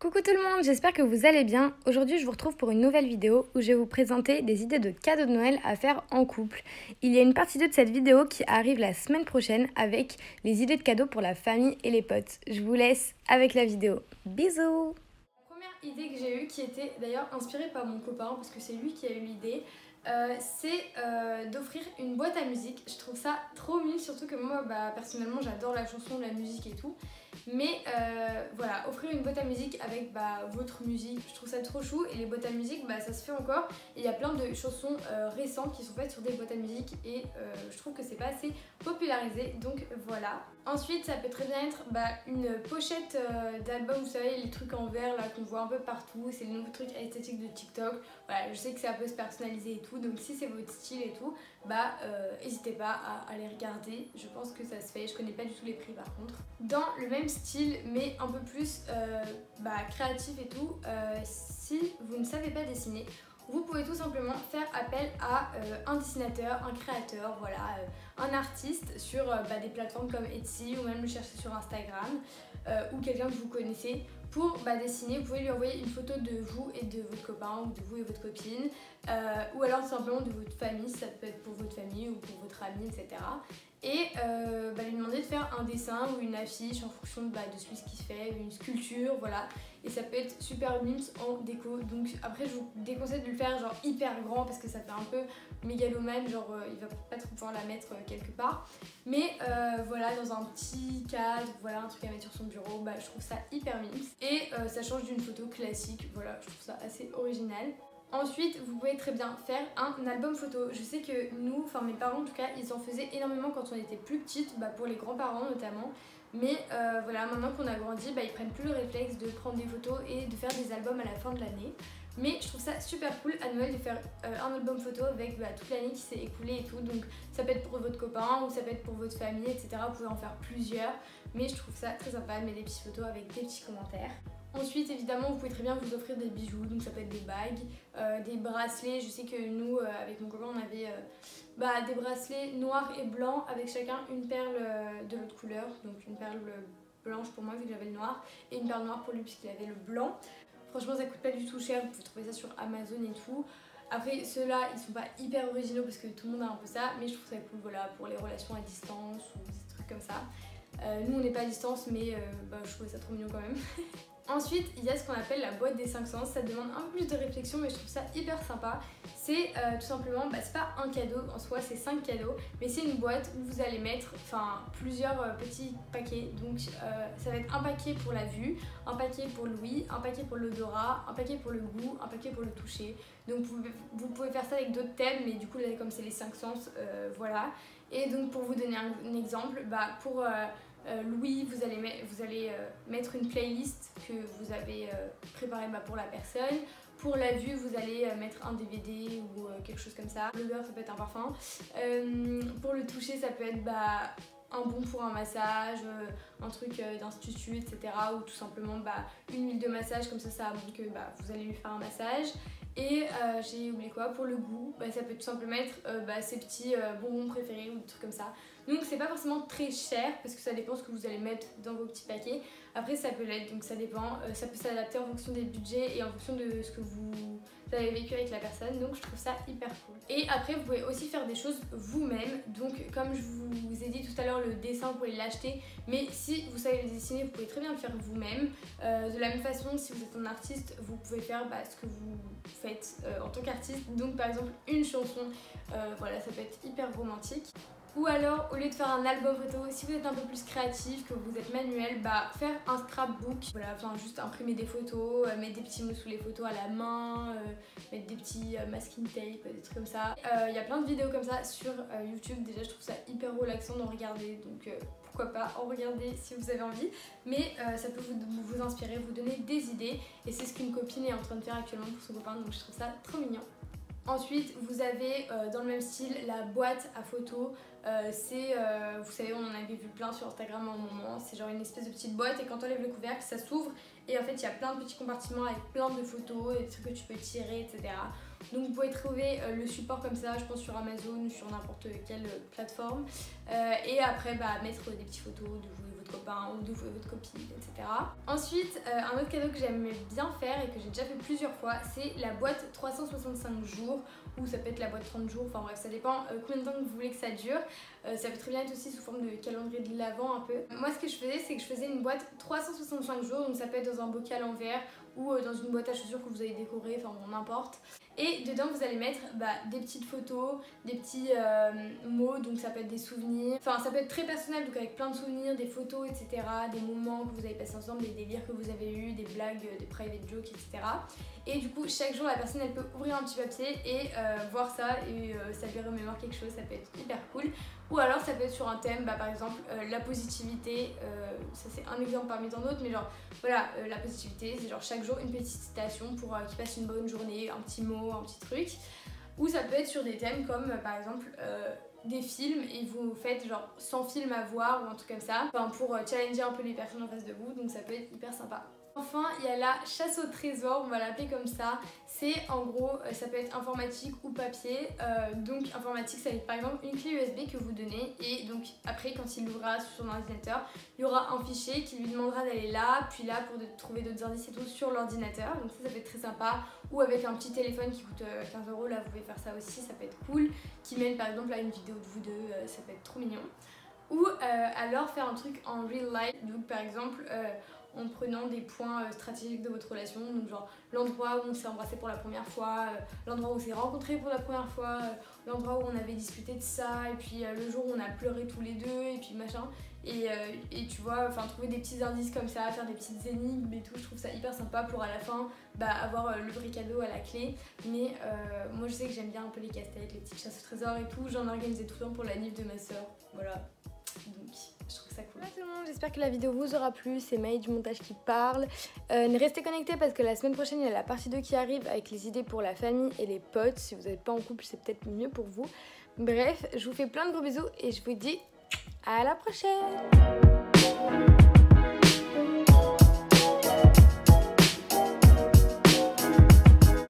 Coucou tout le monde, j'espère que vous allez bien. Aujourd'hui je vous retrouve pour une nouvelle vidéo où je vais vous présenter des idées de cadeaux de Noël à faire en couple. Il y a une partie 2 de cette vidéo qui arrive la semaine prochaine avec les idées de cadeaux pour la famille et les potes. Je vous laisse avec la vidéo. Bisous! La première idée que j'ai eue, qui était d'ailleurs inspirée par mon copain, parce que c'est lui qui a eu l'idée, c'est d'offrir une boîte à musique. Je trouve ça trop mignon, surtout que moi personnellement j'adore la chanson, la musique et tout. Mais voilà, offrir une boîte à musique avec votre musique, je trouve ça trop chou. Et les boîtes à musique, ça se fait encore. Et il y a plein de chansons récentes qui sont faites sur des boîtes à musique. Et je trouve que c'est pas assez popularisé. Donc voilà. Ensuite, ça peut très bien être une pochette d'album, vous savez, les trucs en verre là qu'on voit un peu partout. C'est les nouveaux trucs esthétiques de TikTok. Voilà, je sais que ça peut se personnaliser et tout. Donc si c'est votre style et tout, n'hésitez pas à aller regarder. Je pense que ça se fait. Je connais pas du tout les prix par contre. Dans le même style mais un peu plus créatif et tout, si vous ne savez pas dessiner, vous pouvez tout simplement faire appel à un dessinateur, un créateur, voilà, un artiste sur des plateformes comme Etsy ou même le chercher sur Instagram ou quelqu'un que vous connaissez pour dessiner. Vous pouvez lui envoyer une photo de vous et de votre copain ou de vous et votre copine ou alors tout simplement de votre famille, ça peut être pour votre famille ou pour votre ami, etc. Et lui demander de faire un dessin ou une affiche en fonction de celui qui se fait, une sculpture, voilà. Et ça peut être super mimes en déco. Donc après je vous déconseille de le faire genre hyper grand parce que ça fait un peu mégalomane, genre il va pas trop pouvoir la mettre quelque part. Mais voilà, dans un petit cadre, voilà, un truc à mettre sur son bureau, je trouve ça hyper mimes. Et ça change d'une photo classique, voilà, je trouve ça assez original. Ensuite, vous pouvez très bien faire un album photo. Je sais que nous, enfin mes parents en tout cas, ils en faisaient énormément quand on était plus petites, pour les grands-parents notamment. Mais voilà, maintenant qu'on a grandi, ils prennent plus le réflexe de prendre des photos et de faire des albums à la fin de l'année. Mais je trouve ça super cool à Noël de faire un album photo avec toute l'année qui s'est écoulée et tout. Donc ça peut être pour votre copain ou ça peut être pour votre famille, etc. Vous pouvez en faire plusieurs. Mais je trouve ça très sympa de mettre des petites photos avec des petits commentaires. Ensuite, évidemment, vous pouvez très bien vous offrir des bijoux, donc ça peut être des bagues, des bracelets. Je sais que nous, avec mon copain, on avait des bracelets noirs et blancs avec chacun une perle de l'autre couleur. Donc une perle blanche pour moi vu que j'avais le noir et une perle noire pour lui puisqu'il avait le blanc. Franchement, ça coûte pas du tout cher, vous pouvez trouver ça sur Amazon et tout. Après, ceux-là, ils sont pas hyper originaux parce que tout le monde a un peu ça, mais je trouve ça cool, voilà, pour les relations à distance ou des trucs comme ça. Nous, on n'est pas à distance, mais je trouvais ça trop mignon quand même. Ensuite, il y a ce qu'on appelle la boîte des 5 sens. Ça demande un peu plus de réflexion, mais je trouve ça hyper sympa. C'est tout simplement, c'est pas un cadeau en soi, c'est 5 cadeaux, mais c'est une boîte où vous allez mettre plusieurs petits paquets. Donc ça va être un paquet pour la vue, un paquet pour l'ouïe, un paquet pour l'odorat, un paquet pour le goût, un paquet pour le toucher. Donc vous pouvez faire ça avec d'autres thèmes, mais du coup là comme c'est les 5 sens, voilà. Et donc pour vous donner un exemple, pour Louis, vous allez mettre une playlist que vous avez préparée pour la personne. Pour la vue, vous allez mettre un DVD ou quelque chose comme ça. L'odeur, ça peut être un parfum. Pour le toucher, ça peut être un bon pour un massage, un truc d'institut, etc. Ou tout simplement une huile de massage, comme ça montre que vous allez lui faire un massage. Et j'ai oublié quoi, pour le goût, ça peut tout simplement être ses petits bonbons préférés ou des trucs comme ça. Donc c'est pas forcément très cher parce que ça dépend ce que vous allez mettre dans vos petits paquets. Après ça peut l'être, donc ça dépend, ça peut s'adapter en fonction des budgets et en fonction de ce que vous avez vécu avec la personne. Donc je trouve ça hyper cool. Et après vous pouvez aussi faire des choses vous-même. Donc comme je vous ai dit tout à l'heure, le dessin vous pouvez l'acheter, mais si vous savez le dessiner vous pouvez très bien le faire vous-même. De la même façon, si vous êtes un artiste, vous pouvez faire ce que vous faites en tant qu'artiste. Donc par exemple une chanson, voilà, ça peut être hyper romantique. Ou alors, au lieu de faire un album photo, si vous êtes un peu plus créatif, que vous êtes manuel, faire un scrapbook. Voilà, juste imprimer des photos, mettre des petits mots sous les photos à la main, mettre des petits masking tape, des trucs comme ça. Il y a plein de vidéos comme ça sur YouTube. Déjà, je trouve ça hyper relaxant d'en regarder, donc pourquoi pas en regarder si vous avez envie. Mais ça peut vous inspirer, vous donner des idées. Et c'est ce qu'une copine est en train de faire actuellement pour son copain, donc je trouve ça trop mignon. Ensuite, vous avez dans le même style la boîte à photos. Vous savez, on en avait vu plein sur Instagram à un moment. C'est genre une espèce de petite boîte et quand on lève le couvercle, ça s'ouvre. Et en fait, il y a plein de petits compartiments avec plein de photos, des trucs que tu peux tirer, etc. Donc vous pouvez trouver le support comme ça, je pense sur Amazon ou sur n'importe quelle plateforme. Et après, mettre des petites photos de vous et votre copain ou de votre copine, etc. Ensuite, un autre cadeau que j'aime bien faire et que j'ai déjà fait plusieurs fois, c'est la boîte 365 jours, ou ça peut être la boîte 30 jours, enfin bref, ça dépend combien de temps vous voulez que ça dure. Ça peut très bien être aussi sous forme de calendrier de l'avent un peu. Moi ce que je faisais, c'est que je faisais une boîte 365 jours, donc ça peut être dans un bocal en verre ou dans une boîte à chaussures que vous avez décorée, enfin bon, n'importe. Et dedans vous allez mettre des petites photos, des petits mots, donc ça peut être des souvenirs, enfin ça peut être très personnel, donc avec plein de souvenirs, des photos, etc. Des moments que vous avez passés ensemble, des délires que vous avez eu, des blagues, des private jokes, etc. Et du coup chaque jour la personne elle peut ouvrir un petit papier et voir ça et ça lui remémore quelque chose, ça peut être hyper cool. Ou alors ça peut être sur un thème, par exemple la positivité, ça c'est un exemple parmi tant d'autres, mais genre voilà, la positivité c'est genre chaque jour une petite citation pour qu'il passe une bonne journée, un petit mot, un petit truc. Ou ça peut être sur des thèmes comme par exemple des films et vous faites genre 100 films à voir ou un truc comme ça, pour challenger un peu les personnes en face de vous, donc ça peut être hyper sympa. Enfin, il y a la chasse au trésor, on va l'appeler comme ça. C'est en gros, ça peut être informatique ou papier. Donc informatique, ça va être par exemple une clé USB que vous donnez et donc après quand il l'ouvrira sur son ordinateur, il y aura un fichier qui lui demandera d'aller là, puis là pour trouver d'autres indices et tout sur l'ordinateur. Donc ça peut être très sympa. Ou avec un petit téléphone qui coûte 15 €, là vous pouvez faire ça aussi, ça peut être cool. Qui mène par exemple à une vidéo de vous deux, ça peut être trop mignon. Ou alors faire un truc en real life, donc par exemple en prenant des points stratégiques de votre relation, donc genre l'endroit où on s'est embrassé pour la première fois, l'endroit où on s'est rencontrés pour la première fois, l'endroit où on avait discuté de ça, et puis le jour où on a pleuré tous les deux, et puis machin, et tu vois, enfin trouver des petits indices comme ça, faire des petites énigmes et tout, je trouve ça hyper sympa pour à la fin avoir le vrai cadeau à la clé. Mais moi je sais que j'aime bien un peu les casse-têtes, les petites chasses au trésor et tout, j'en organisais tout le temps pour la nif de ma soeur, voilà. Donc je trouve ça cool. Voilà tout le monde, j'espère que la vidéo vous aura plu, c'est Maï du montage qui parle. Restez connectés parce que la semaine prochaine il y a la partie 2 qui arrive avec les idées pour la famille et les potes. Si vous n'êtes pas en couple c'est peut-être mieux pour vous. Bref, je vous fais plein de gros bisous et je vous dis à la prochaine.